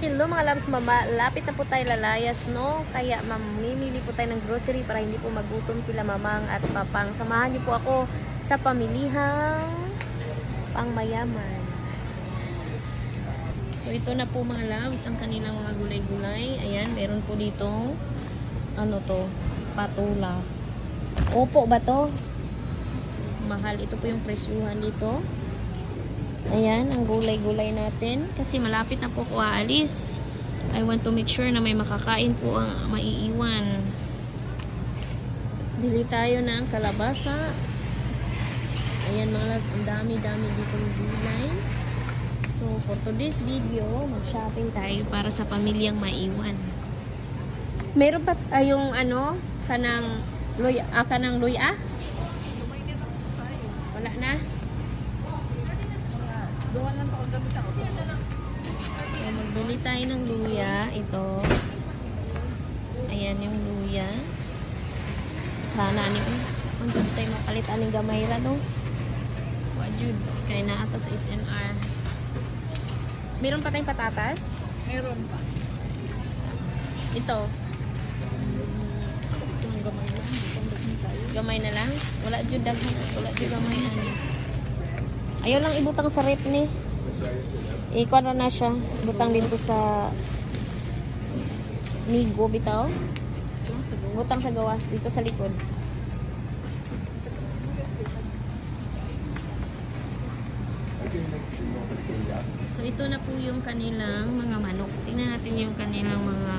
Hello mga loves, malapit na po tayo lalayas, no? Kaya mamimili po tayo ng grocery para hindi po magutom sila mamang at papang. Samahan niyo po ako sa pamilihang pangmayaman. So ito na po mga loves, ang kanilang mga gulay-gulay. Ayan, meron po dito, ano to, patula. Opo ba to? Mahal. Ito po yung presyuhan dito. Ayan, ang gulay-gulay natin. Kasi malapit na po ako aalis. I want to make sure na may makakain po ang maiiwan. Bili tayo ng kalabasa. Ayan mga loves, ang dami-dami ditong gulay. So, for today's video, mag-shopping tayo para sa pamilyang maiwan. Meron pa tayong ano, kanang luya? Wala na? So, magbili tayo ng luya. Ito. Ayan yung luya. Sana ang good tayo makalit aning gamay ra, no? Wajud. Kaya na ata sa SNR. Meron pa tayong patatas? Meron pa. Ito. Gamay na lang? Wala jud daghan. Wala jud gamay. Ayaw lang ibutang sa rep ni. Ikuha na siya. Butang dito sa nigo bitaw. Butang sa gawas dito sa likod. So ito na po yung kanilang mga manok. Tingnan natin yung kanilang mga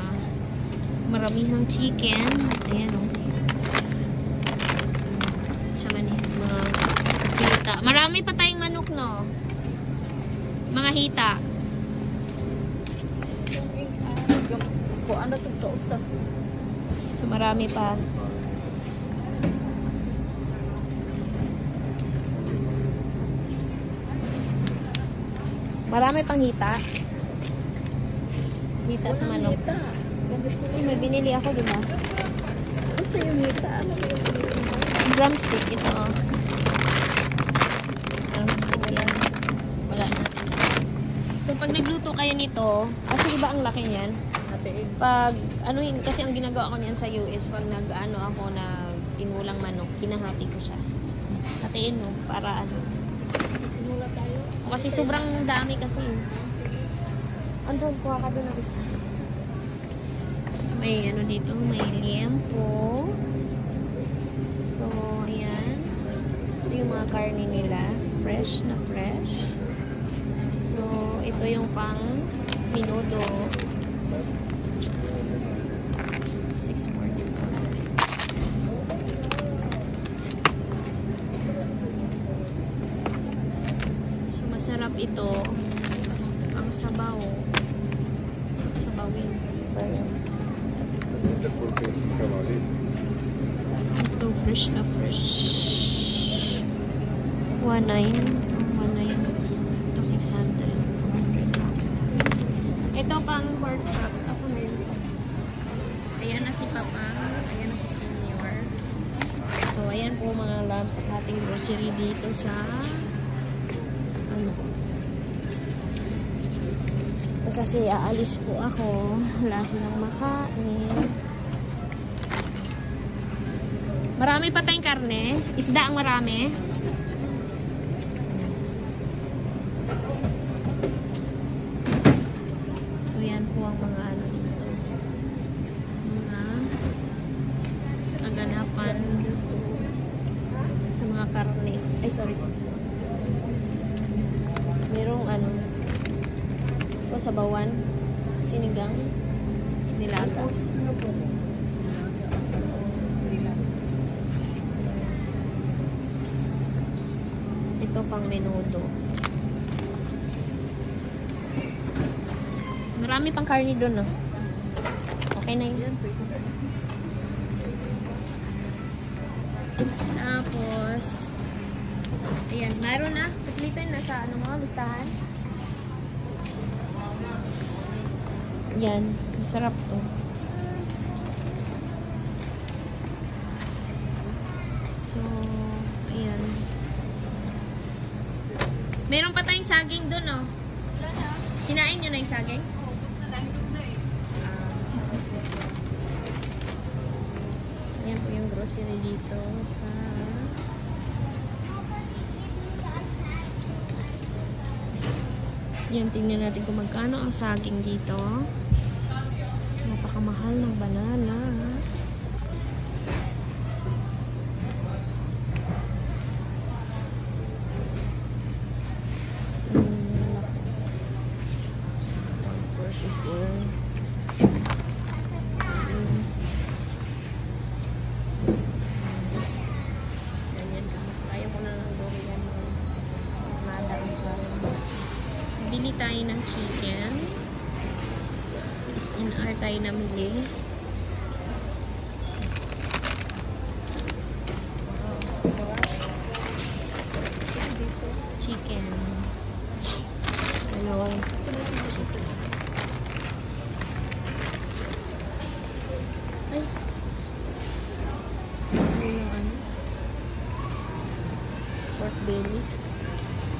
maramihang chicken. Ayan o. Sama ni mga hita. Marami pa tayong manok, no? Mga hita. Ano to kausa? So marami pa. Marami pang hita. Hita sa manok. Uy, may binili ako, di ba? Gusto yung hita. Drumstick, ito. Drumstick yan. Wala na. So, pag nagluto kayo nito, kasi iba ang laki niyan. Pag, ano yun, kasi ang ginagawa ko niyan sa US, pag nag-ano ako, nag-inulang manok, kinahati ko siya. Hatiin mo, para ano. Inula tayo. Kasi sobrang dami kasi. Andun, kuha ka doon ng isa. So, may ano dito, may liempo. So, ayan. Ito yung mga karne nila. Fresh na fresh. So, ito yung pang minudo. 6.44. So, masarap ito. Ang sabaw. Sabawin. Ito, fresh na fresh. 1.9. Ito, 600. 400. Ito pang pork chop. Kaso meron pa. Ayan na si Papa. Ayan na si Senior. So, ayan po mga loves sa ating grocery dito sa ano. Kasi aalis po ako. Wala silang makain. Marami pa tayong karne. Isda ang marami. So, yan po ang mga ano dito. Mga kaganapan sa mga karne. Ay, sorry. Merong ano, ito sa bawan, sinigang, nilaga. Ito pang menudo. Marami pang karne doon, no? Okay na yun. Tapos, ayan, mayroon na. Kapilitan na sa ano mo, listahan. Yan, masarap to. So, ayan. Meron pa tayong saging dun, oh. Sinain nyo na yung saging? grocery dito sa yan, tingnan natin kung magkano ang saging dito. Napakamahal ng banana. Bili tayo ng chicken. SNR tayo namili. Chicken. Dalawang chicken. Ay. Ano yung ano? Pork belly.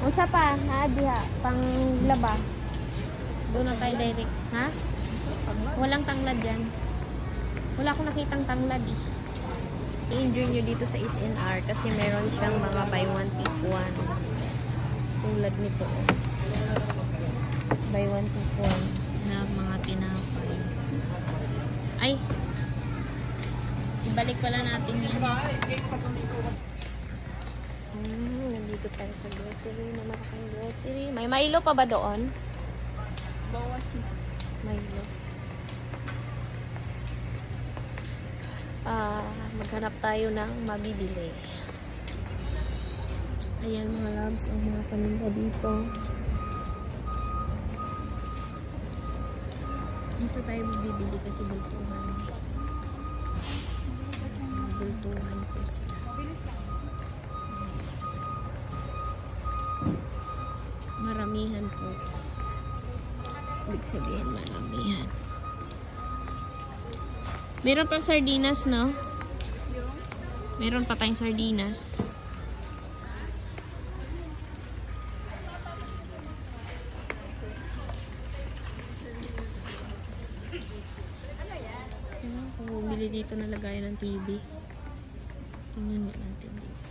Unsa pa? Diha pang laba. Doon na tayo direct. Ha? Walang tanglad dyan. Wala akong nakitang tanglad eh. I-enjoy nyo dito sa SNR kasi meron siyang mga buy one take one. Tulad nito. Buy one take one na mga tinapay. Ay! Ibalik pala natin yun. Nandito tayo sa grocery na malaking grocery. May Milo pa ba doon? Bawas na. Milo. Maghanap tayo ng mabibili. Ayan mga loves, ang mga paninda dito. Dito tayo bibili kasi bultuhan. Bultuhan po sila. Maramihan po. Ibig sabihin maramihan. Meron pang sardinas, no? Meron pa tayong sardinas. Kung bumili dito na lagayan ng TV. Tingnan nga natin dito.